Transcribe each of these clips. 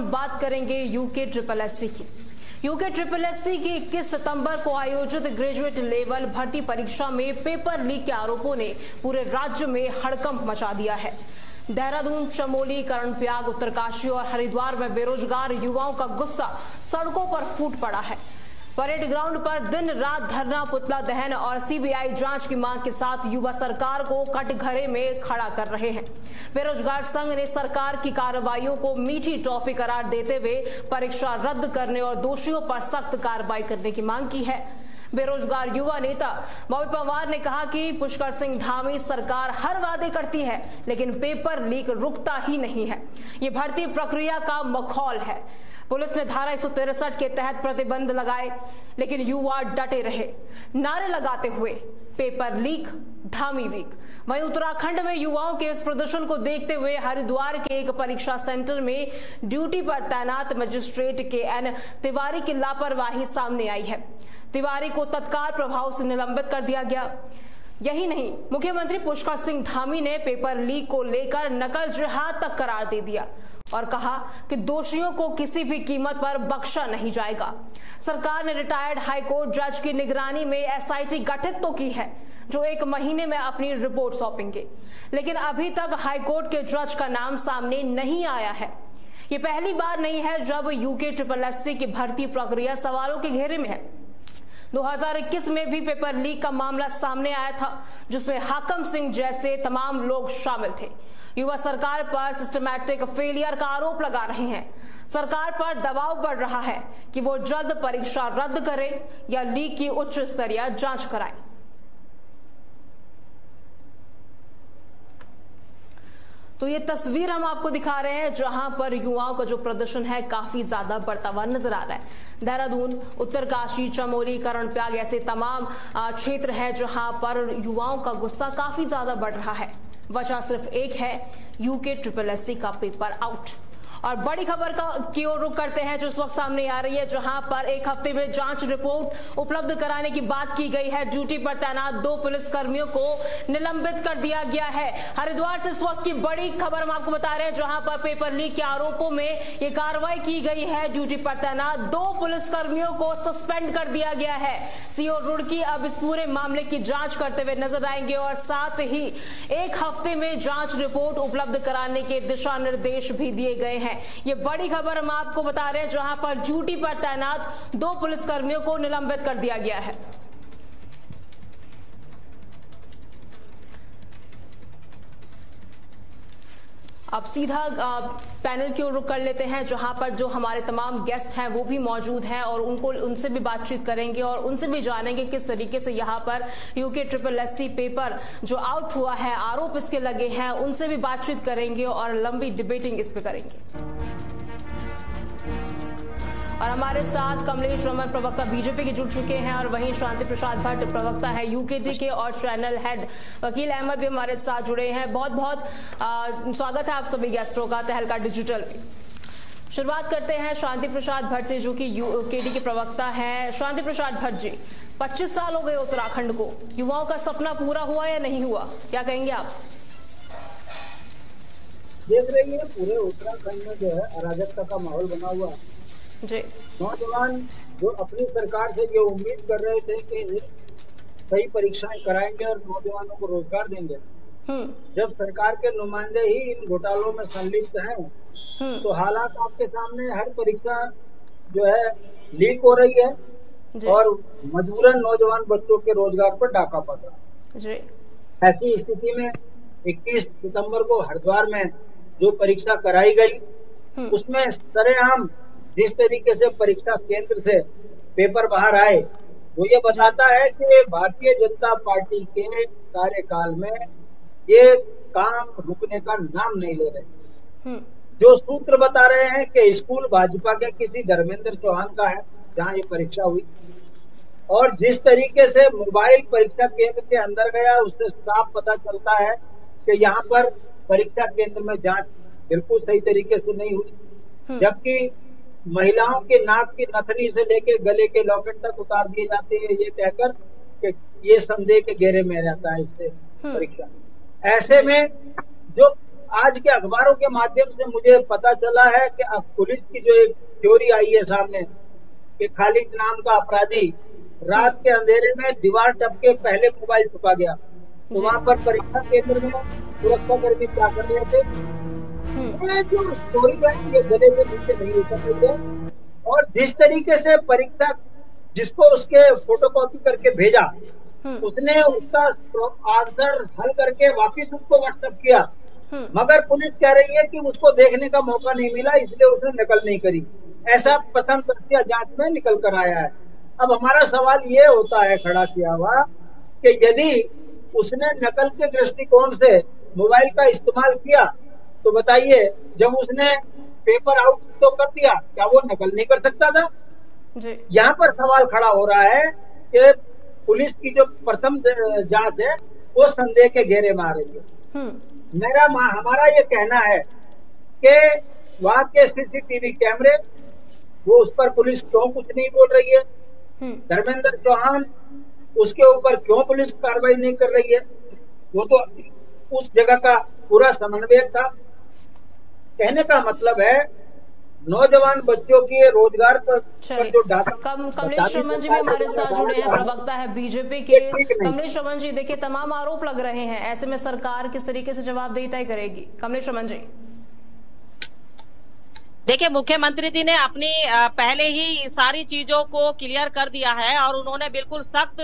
बात करेंगे UK triple SC की। यूके ट्रिपल एससी की 21 सितंबर को आयोजित ग्रेजुएट लेवल भर्ती परीक्षा में पेपर लीक के आरोपों ने पूरे राज्य में हड़कंप मचा दिया है। देहरादून, चमोली, कर्णप्रयाग, उत्तरकाशी और हरिद्वार में बेरोजगार युवाओं का गुस्सा सड़कों पर फूट पड़ा है। परेड ग्राउंड पर दिन रात धरना, पुतला दहन और सीबीआई जांच की मांग के साथ युवा सरकार को कटघरे में खड़ा कर रहे हैं। बेरोजगार संघ ने सरकार की कार्रवाइयों को मीठी टॉफी करार देते हुए परीक्षा रद्द करने और दोषियों पर सख्त कार्रवाई करने की मांग की है। बेरोजगार युवा नेता बॉबी पवार ने कहा कि पुष्कर सिंह धामी सरकार हर वादे करती है, लेकिन पेपर लीक रुकता ही नहीं है। ये भर्ती प्रक्रिया का मखौल है। पुलिस ने धारा 163 के तहत प्रतिबंध लगाए, लेकिन युवा डटे रहे, नारे लगाते हुए पेपर लीक, धामी वीक। वहीं उत्तराखंड में युवाओं के इस प्रदर्शन को देखते हुए हरिद्वार के एक परीक्षा सेंटर में ड्यूटी पर तैनात मजिस्ट्रेट के एन तिवारी की लापरवाही सामने आई है। तिवारी को तत्काल प्रभाव से निलंबित कर दिया गया। यही नहीं, मुख्यमंत्री पुष्कर सिंह धामी ने पेपर लीक को लेकर नकल जिहाद तक करार दे दिया और कहा कि दोषियों को किसी भी कीमत पर बख्शा नहीं जाएगा। सरकार ने रिटायर्ड हाईकोर्ट जज की निगरानी में एसआईटी गठित तो की है, जो 1 महीने में अपनी रिपोर्ट सौंपेंगे, लेकिन अभी तक हाईकोर्ट के जज का नाम सामने नहीं आया है। ये पहली बार नहीं है जब यूके ट्रिपल एससी की भर्ती प्रक्रिया सवालों के घेरे में है। 2021 में भी पेपर लीक का मामला सामने आया था, जिसमें हाकम सिंह जैसे तमाम लोग शामिल थे। युवा सरकार पर सिस्टमैटिक फेलियर का आरोप लगा रहे हैं। सरकार पर दबाव बढ़ रहा है कि वो जल्द परीक्षा रद्द करे या लीक की उच्च स्तरीय जांच कराए। तो ये तस्वीर हम आपको दिखा रहे हैं, जहां पर युवाओं का जो प्रदर्शन है काफी ज्यादा बढ़ता हुआ नजर आ रहा है। देहरादून, उत्तरकाशी, चमोली, कर्णप्रयाग ऐसे तमाम क्षेत्र है जहां पर युवाओं का गुस्सा काफी ज्यादा बढ़ रहा है। वजह सिर्फ एक है, यूके ट्रिपल एससी का पेपर आउट। और बड़ी खबर की ओर रुख करते हैं जो इस वक्त सामने आ रही है, जहां पर 1 हफ्ते में जांच रिपोर्ट उपलब्ध कराने की बात की गई है। ड्यूटी पर तैनात 2 पुलिसकर्मियों को निलंबित कर दिया गया है। हरिद्वार से इस वक्त की बड़ी खबर हम आपको बता रहे हैं, जहां पर पेपर लीक के आरोपों में ये कार्रवाई की गई है। ड्यूटी पर तैनात 2 पुलिसकर्मियों को सस्पेंड कर दिया गया है। सीओ रुड़की अब इस पूरे मामले की जांच करते हुए नजर आएंगे और साथ ही 1 हफ्ते में जांच रिपोर्ट उपलब्ध कराने के दिशा निर्देश भी दिए गए हैं। ये बड़ी खबर हम आपको बता रहे हैं, जहां पर ड्यूटी पर तैनात 2 पुलिसकर्मियों को निलंबित कर दिया गया है। अब सीधा पैनल की ओर रुख कर लेते हैं, जहां पर जो हमारे तमाम गेस्ट हैं वो भी मौजूद हैं और उनसे भी बातचीत करेंगे और उनसे भी जानेंगे किस तरीके से यहां पर यूके ट्रिपल एससी पेपर जो आउट हुआ है, आरोप इसके लगे हैं, उनसे भी बातचीत करेंगे और लंबी डिबेटिंग इस पे करेंगे। और हमारे साथ कमलेश रमन, प्रवक्ता बीजेपी के, जुड़ चुके हैं और वहीं शांति प्रसाद भट्ट, प्रवक्ता है यूकेटी के और चैनल हेड वकील अहमद भी हमारे साथ जुड़े हैं। बहुत बहुत स्वागत है आप सभी गेस्टों का तहलका डिजिटल पे। शुरुआत करते हैं शांति प्रसाद भट्ट से, जो कि यूकेटी के प्रवक्ता हैं। शांति प्रसाद भट्ट जी, 25 साल हो गए उत्तराखंड को, युवाओं का सपना पूरा हुआ या नहीं हुआ, क्या कहेंगे आप? देख रही है, पूरे उत्तराखंड में जो है अराजकता का माहौल बना हुआ है जी। नौजवान जो अपनी सरकार से ये उम्मीद कर रहे थे कि सही परीक्षाएं कराएंगे और नौजवानों को रोजगार देंगे, जब सरकार के नुमाइंदे ही इन घोटालों में संलिप्त हैं, तो हालात आपके सामने, हर परीक्षा जो है लीक हो रही है और मजबूरन नौजवान बच्चों के रोजगार पर डाका पड़ रहा है। ऐसी स्थिति में 21 सितंबर को हरिद्वार में जो परीक्षा कराई गई, उसमें सरेआम जिस तरीके से परीक्षा केंद्र से पेपर बाहर आए, वो ये बताता है कि भारतीय जनता पार्टी के कार्यकाल में ये काम रुकने का नाम नहीं ले रहे। जो सूत्र बता रहे हैं कि स्कूल भाजपा के किसी धर्मेंद्र चौहान का है जहां ये परीक्षा हुई, और जिस तरीके से मोबाइल परीक्षा केंद्र के अंदर गया, उससे साफ पता चलता है कि यहाँ पर परीक्षा केंद्र में जांच बिल्कुल सही तरीके से नहीं हुई, जबकि महिलाओं के नाक की नथनी से लेके गले के लॉकेट तक उतार दिए जाते हैं, ये कहकर कि ये संदेह के घेरे में रहता है इससे परीक्षा। ऐसे में जो आज के अखबारों के माध्यम से मुझे पता चला है कि अब पुलिस की जो एक थ्योरी आई है सामने कि खालिद नाम का अपराधी रात के अंधेरे में दीवार टपके पहले मोबाइल छुपा गया, तो वहाँ पर परीक्षा केंद्र में सुरक्षा कर्मी क्या कर रहे थे। जो स्टोरी है ये गले से नीचे नहीं उतर रही है, और जिस तरीके से परीक्षा जिसको उसके फोटोकॉपी करके भेजा, उसने उसका आंसर हल करके वापिस उसको व्हाट्सएप किया, मगर पुलिस कह रही है कि उसको देखने का मौका नहीं मिला इसलिए उसने नकल नहीं करी। ऐसा प्रथम दृष्टया जांच में निकल कर आया है। अब हमारा सवाल ये होता है खड़ा किया हुआ कि यदि उसने नकल के दृष्टिकोण से मोबाइल का इस्तेमाल किया तो बताइए, जब उसने पेपर आउट तो कर दिया, क्या वो नकल नहीं कर सकता था? यहाँ पर सवाल खड़ा हो रहा है कि पुलिस की जो प्रथम जांच है वो संदेह के घेरे में आ रही है। हमारा ये कहना है कि वहाँ के सीसीटीवी कैमरे, वो उस पर पुलिस क्यों कुछ नहीं बोल रही है? धर्मेंद्र चौहान, उसके ऊपर क्यों पुलिस कार्रवाई नहीं कर रही है? वो तो उस जगह का पूरा समन्वयक था। कहने का मतलब है नौजवान बच्चों के रोजगार पर जो डाटा। कमलेश रमन जी भी हमारे साथ जुड़े हैं, प्रवक्ता है बीजेपी के। कमलेश रमन जी, देखिए तमाम आरोप लग रहे हैं, ऐसे में सरकार किस तरीके से जवाबदेही तय करेगी? कमलेश रमन जी, देखिए मुख्यमंत्री जी ने अपनी पहले ही सारी चीजों को क्लियर कर दिया है और उन्होंने बिल्कुल सख्त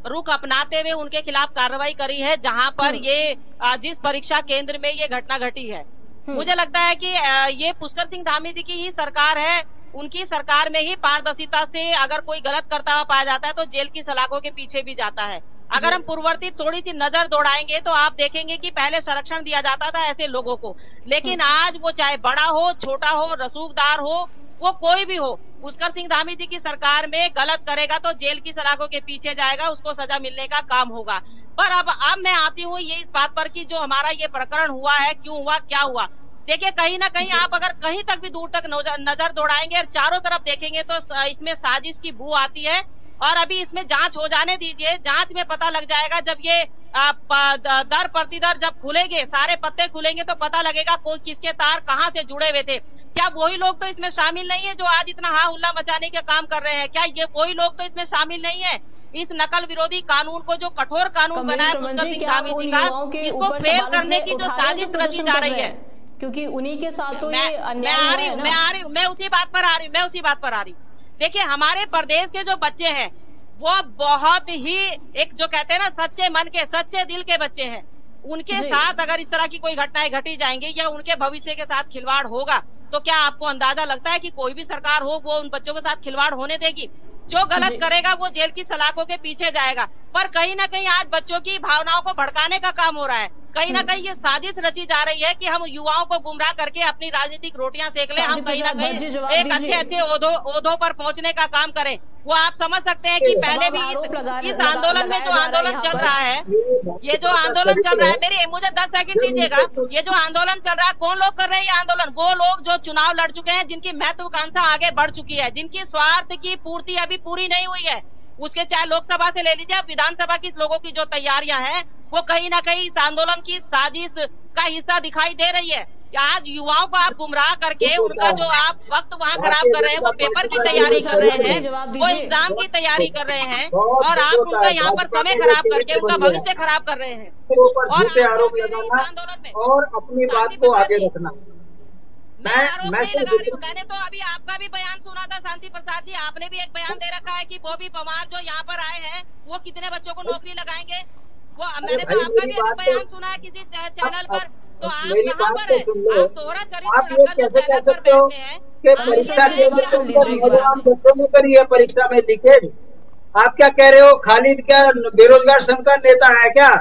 रुख अपनाते हुए उनके खिलाफ कार्रवाई करी है, जहां पर ये जिस परीक्षा केंद्र में ये घटना घटी है। मुझे लगता है कि ये पुष्कर सिंह धामी जी की ही सरकार है, उनकी सरकार में ही पारदर्शिता से अगर कोई गलत करता हुआ पाया जाता है तो जेल की सलाखों के पीछे भी जाता है। अगर हम पूर्ववर्ती थोड़ी सी नजर दौड़ाएंगे तो आप देखेंगे कि पहले संरक्षण दिया जाता था ऐसे लोगों को, लेकिन आज वो चाहे बड़ा हो, छोटा हो, रसूखदार हो, वो कोई भी हो, पुष्कर सिंह धामी जी की सरकार में गलत करेगा तो जेल की सलाखों के पीछे जाएगा, उसको सजा मिलने का काम होगा। पर अब मैं आती हूँ ये इस बात पर कि जो हमारा ये प्रकरण हुआ है, क्यों हुआ, क्या हुआ। देखिए कहीं ना कहीं आप अगर कहीं तक भी दूर तक नजर दौड़ाएंगे और चारों तरफ देखेंगे तो इसमें साजिश की बू आती है। और अभी इसमें जांच हो जाने दीजिए, जांच में पता लग जाएगा। जब ये दर प्रतिदर जब खुलेंगे, सारे पत्ते खुलेंगे तो पता लगेगा कोई किसके तार कहाँ से जुड़े हुए थे। क्या वही लोग तो इसमें शामिल नहीं है जो आज इतना हा हुल्ला मचाने के काम कर रहे हैं? क्या ये वही लोग तो इसमें शामिल नहीं है? इस नकल विरोधी कानून को जो कठोर कानून बनाया पुष्कर सिंह धामी जी का, इसको फेल करने की जो साजिश रची जा रही है, क्योंकि उन्हीं के साथ तो ये अन्याय मैं उसी बात पर आ रही हूँ। देखिए हमारे प्रदेश के जो बच्चे हैं वो बहुत ही एक जो कहते हैं ना सच्चे मन के, सच्चे दिल के बच्चे हैं। उनके साथ अगर इस तरह की कोई घटनाएं घटी जाएंगी या उनके भविष्य के साथ खिलवाड़ होगा तो क्या आपको अंदाजा लगता है कि कोई भी सरकार हो वो उन बच्चों के साथ खिलवाड़ होने देगी? जो गलत करेगा वो जेल की सलाखों के पीछे जाएगा। पर कहीं ना कहीं आज बच्चों की भावनाओं को भड़काने का काम हो रहा है। कहीं ना कहीं ये साजिश रची जा रही है कि हम युवाओं को गुमराह करके अपनी राजनीतिक रोटियां सेक लें, हम कहीं ना कहीं एक अच्छे ओहदों पर पहुंचने का काम करें। वो आप समझ सकते हैं कि पहले भी इस आंदोलन में जो आंदोलन चल रहा है, ये जो आंदोलन चल रहा है, मुझे 10 सेकंड दीजिएगा। ये जो आंदोलन चल रहा है, कौन लोग कर रहे हैं ये आंदोलन? वो लोग जो चुनाव लड़ चुके हैं, जिनकी महत्वाकांक्षा आगे बढ़ चुकी है, जिनकी स्वार्थ की पूर्ति अभी पूरी नहीं हुई है। उसके चाहे लोकसभा से ले लीजिए, विधानसभा की लोगों की जो तैयारियां हैं वो कहीं ना कहीं इस आंदोलन की साजिश का हिस्सा दिखाई दे रही है। आज युवाओं को आप गुमराह करके उनका जो आप वक्त वहाँ खराब कर रहे हैं, वो पेपर की तैयारी कर रहे हैं, वो एग्जाम की तैयारी कर रहे हैं, और आप उनका यहाँ पर समय खराब करके उनका भविष्य खराब कर रहे हैं। और आंदोलन में और अपनी बात को आगे रखना, मैं आरोप नहीं लगा रही हूँ। मैंने तो अभी आपका भी बयान सुना था शांति प्रसाद जी, आपने भी एक बयान दे रखा है कि बॉबी पवार जो यहाँ पर आए हैं वो कितने बच्चों को नौकरी लगाएंगे। वो मैंने तो आपका भी बयान सुना है किसी चैनल पर। तो आप कहाँ पर है? आप दोहरा चरित्र रखकर चैनल पर बैठते हैं। परीक्षा करी है, परीक्षा में लीकेज। आप क्या कह रहे हो? खालिद क्या बेरोजगार संघ का नेता है क्या?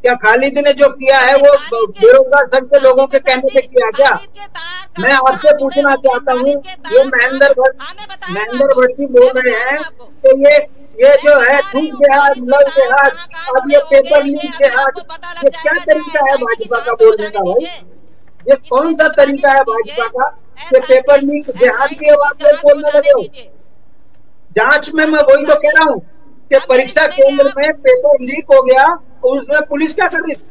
क्या खालिद ने जो किया है वो बेरोजगार संघ के लोगों के कहने से किया क्या? मैं आपसे पूछना चाहता हूँ, ये महेंद्र भट्ट जी बोल रहे हैं कि ये जो है थूक जिहाद, लव जिहाद, अब ये पेपर लीक जिहाद, ये क्या तरीका है भाजपा का बोलने का? भाई ये कौन सा तरीका है भाजपा का कि पेपर लीक जिहाद की आवाज में बोलने लगे हो? जांच में मैं वही तो कह रहा हूँ कि परीक्षा केंद्र में पेपर लीक हो गया और उसमें पुलिस क्या कर रही थी?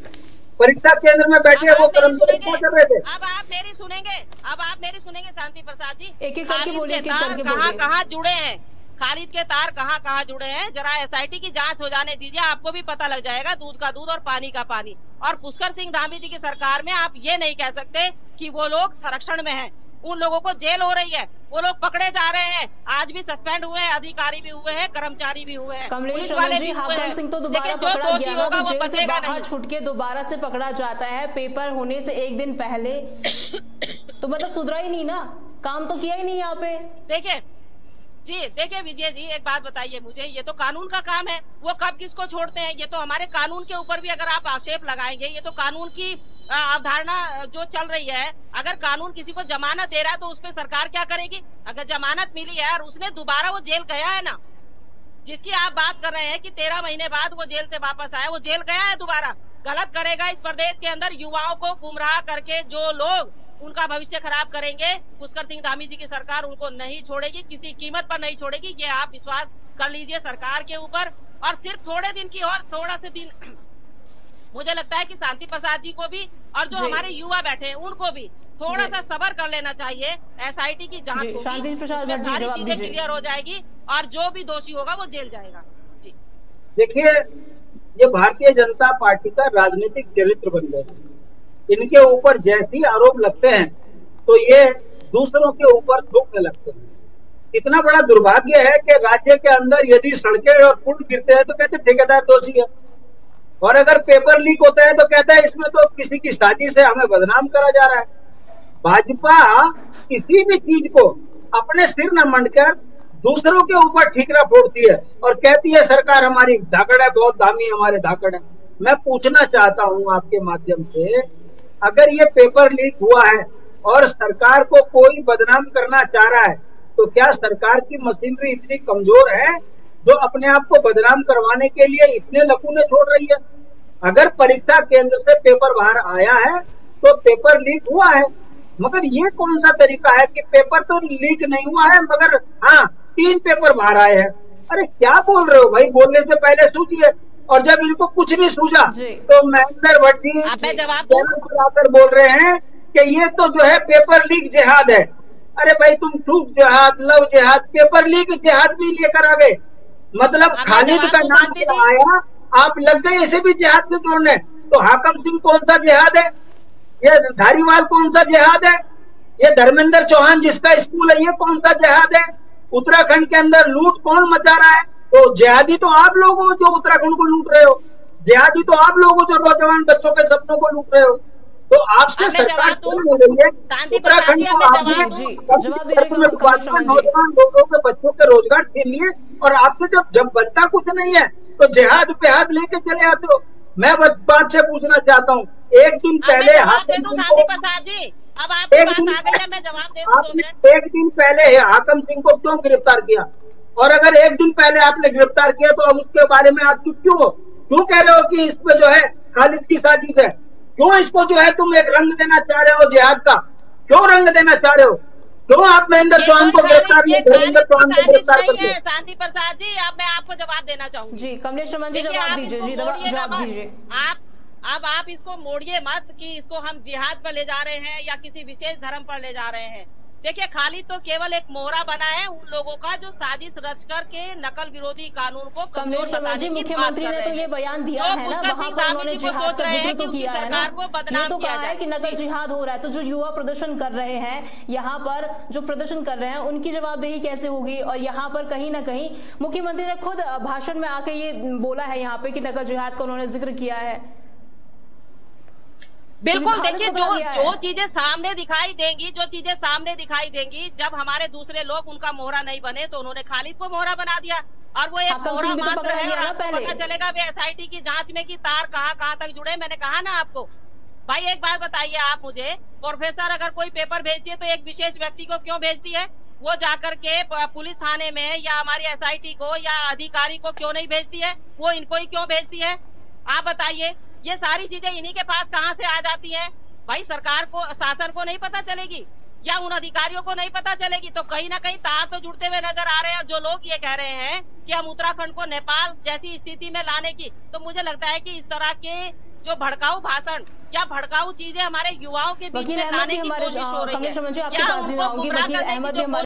परीक्षा केंद्र में बैठे वो कर्मचारी क्या कर रहे थे? अब आप मेरी सुनेंगे शांति प्रसाद जी। एक एक करके बोलिए, कहाँ जुड़े हैं खालिद के तार, कहाँ जुड़े हैं? जरा एसआईटी की जांच हो जाने दीजिए, आपको भी पता लग जाएगा, दूध का दूध और पानी का पानी। और पुष्कर सिंह धामी जी की सरकार में आप ये नहीं कह सकते कि वो लोग संरक्षण में हैं। उन लोगों को जेल हो रही है, वो लोग पकड़े जा रहे हैं, आज भी सस्पेंड हुए हैं, अधिकारी भी हुए हैं, कर्मचारी भी हुए हैं, कमलेश रमन जी, हाकम सिंह तो दोबारा पकड़ा गया ना, तो जेल से बाहर छूट के दोबारा से पकड़ा जाता है पेपर होने से एक दिन पहले। तो मतलब सुधरा ही नहीं ना, काम तो किया ही नहीं यहाँ पे। देखिए विजय जी, एक बात बताइए मुझे, ये तो कानून का काम है, वो कब किसको छोड़ते हैं? ये तो हमारे कानून के ऊपर भी अगर आप आक्षेप लगाएंगे, ये तो कानून की अवधारणा जो चल रही है। अगर कानून किसी को जमानत दे रहा है तो उस पर सरकार क्या करेगी? अगर जमानत मिली है और उसने दोबारा वो जेल गया है ना, जिसकी आप बात कर रहे हैं कि 13 महीने बाद वो जेल से वापस आया, वो जेल गया है दोबारा, गलत करेगा। इस प्रदेश के अंदर युवाओं को गुमराह करके जो लोग उनका भविष्य खराब करेंगे, पुष्कर सिंह धामी जी की सरकार उनको नहीं छोड़ेगी, किसी कीमत पर नहीं छोड़ेगी, ये आप विश्वास कर लीजिए सरकार के ऊपर। और सिर्फ थोड़े दिन की और थोड़ा से दिन मुझे लगता है कि शांति प्रसाद जी को भी और जो हमारे युवा बैठे हैं उनको भी थोड़ा सा सब्र कर लेना चाहिए। एसआईटी की जांच होगी, शांति प्रसाद जी सारी चीजें क्लियर हो जाएगी और जो भी दोषी होगा वो जेल जाएगा। जी देखिए, ये भारतीय जनता पार्टी का राजनीतिक चरित्र बन गया। इनके ऊपर जैसे ही आरोप लगते हैं तो ये दूसरों के ऊपर थूकने लगते हैं। इतना बड़ा दुर्भाग्य है कि राज्य के अंदर यदि सड़कें और पुल गिरते हैं तो कहते ठेकेदार दोषी है, और अगर पेपर लीक होता है तो कहता है इसमें तो किसी की साजिश है, हमें बदनाम करा जा रहा है। भाजपा किसी भी चीज को अपने सिर न मंडकर दूसरों के ऊपर ठीकरा फोड़ती है और कहती है सरकार हमारी धाकड़ है, बहुत दामी हमारे धाकड़ है। मैं पूछना चाहता हूं आपके माध्यम से, अगर ये पेपर लीक हुआ है और सरकार को कोई बदनाम करना चाह रहा है तो क्या सरकार की मशीनरी इतनी कमजोर है जो अपने आप को बदनाम करवाने के लिए इतने लकूने छोड़ रही है? अगर परीक्षा केंद्र से पेपर बाहर आया है तो पेपर लीक हुआ है, मगर ये कौन सा तरीका है कि पेपर तो लीक नहीं हुआ है मगर हाँ 3 पेपर बाहर आए हैं? अरे क्या बोल रहे हो भाई, बोलने से पहले सोचिए। और जब इनको कुछ नहीं सूझा तो महेंद्र भट्ट जी आकर बोल रहे हैं कि ये तो जो है पेपर लीक जिहाद है। अरे भाई तुम थूक जिहाद, लव जिहाद, पेपर लीक जिहाद भी लेकर आ गए। मतलब खालिद का नाम आया, आप लग गए इसे भी जिहाद से जोड़ने। तो हाकम सिंह कौन सा जिहाद है? ये धारीवाल कौन सा जिहाद है? ये धर्मेंद्र चौहान जिसका स्कूल है ये कौन सा जिहाद है? उत्तराखंड के अंदर लूट कौन मचा रहा है? तो जिहादी तो आप लोग हो जो उत्तराखंड को लूट रहे हो, जिहादी तो आप लोग हो जो नौजवान बच्चों के सपनों को लूट रहे हो। तो आपसे सरकार क्यों हो रही है? उत्तराखंड को नौजवान लोगों के बच्चों के रोजगार छीन लिए और आपसे जब बनता कुछ नहीं है तो जिहाद पे हाथ लेके चले आते हो। मैं बस बात से पूछना चाहता हूँ, एक दिन पहले एक दिन पहले हाकम सिंह को क्यों गिरफ्तार किया? और अगर एक दिन पहले आपने गिरफ्तार किया तो अब उसके बारे में आप चुप क्यों कह रहे हो कि इसमें जो है खालिद की साजिश है? क्यों इसको जो है तुम एक रंग देना चाह रहे हो जिहाद का? क्यों रंग देना चाह रहे हो? क्यों आप महेंद्र चौहान को गिरफ्तार नहीं, धर्मेंद्र चौहान को गिरफ्तार करते? शांति प्रसाद जी, अब मैं आपको जवाब देना चाहूंगी। जी कमलेश रमन जी जवाब दीजिए। जी जवाब दीजिए। आप इसको मोड़िए मत कि इसको हम जिहाद पर ले जा रहे हैं या किसी विशेष धर्म पर ले जा रहे हैं। देखिए खालिद तो केवल एक मोहरा बना है उन लोगों का जो साजिश रच करके नकल विरोधी कानून को कमजोर बताने की मुख्यमंत्री ने तो ये बयान दिया है ना, वहाँ पर उन्होंने जिहाद का जिक्र तो किया है ना, ये तो कहा है कि नकल जिहाद हो रहा है। तो जो युवा प्रदर्शन कर रहे हैं यहाँ पर, जो प्रदर्शन कर रहे हैं उनकी जवाबदेही कैसे होगी? और यहाँ पर कहीं ना कहीं मुख्यमंत्री ने खुद भाषण में आके ये बोला है यहाँ पे कि नकल जिहाद का उन्होंने जिक्र किया है। बिल्कुल, देखिए जो चीजें सामने दिखाई देंगी, जब हमारे दूसरे लोग उनका मोहरा नहीं बने तो उन्होंने खालिद को मोहरा बना दिया और वो एक मोहरा मात्र है और आपको पता चलेगा भी एसआईटी की जांच में कि तार कहाँ तक जुड़े। मैंने कहा ना आपको, भाई एक बात बताइए आप मुझे, प्रोफेसर अगर कोई पेपर भेजती है तो एक विशेष व्यक्ति को क्यों भेजती है? वो जाकर के पुलिस थाने में या हमारी एसआईटी को या अधिकारी को क्यों नहीं भेजती है? वो इनको ही क्यों भेजती है? आप बताइए। ये सारी चीजें इन्हीं के पास कहाँ से आ जाती हैं? भाई सरकार को, शासन को नहीं पता चलेगी या उन अधिकारियों को नहीं पता चलेगी? तो कहीं ना कहीं तार तो जुड़ते हुए नजर आ रहे हैं। और जो लोग ये कह रहे हैं कि हम उत्तराखंड को नेपाल जैसी स्थिति में लाने की, तो मुझे लगता है कि इस तरह के जो भड़काऊ भाषण या भड़काऊ चीजें हमारे युवाओं के बीच में लाने की कोशिश हो रही है। कमिश्नर मंत्री आपके पास भी आऊंगी। वकील अहमद भी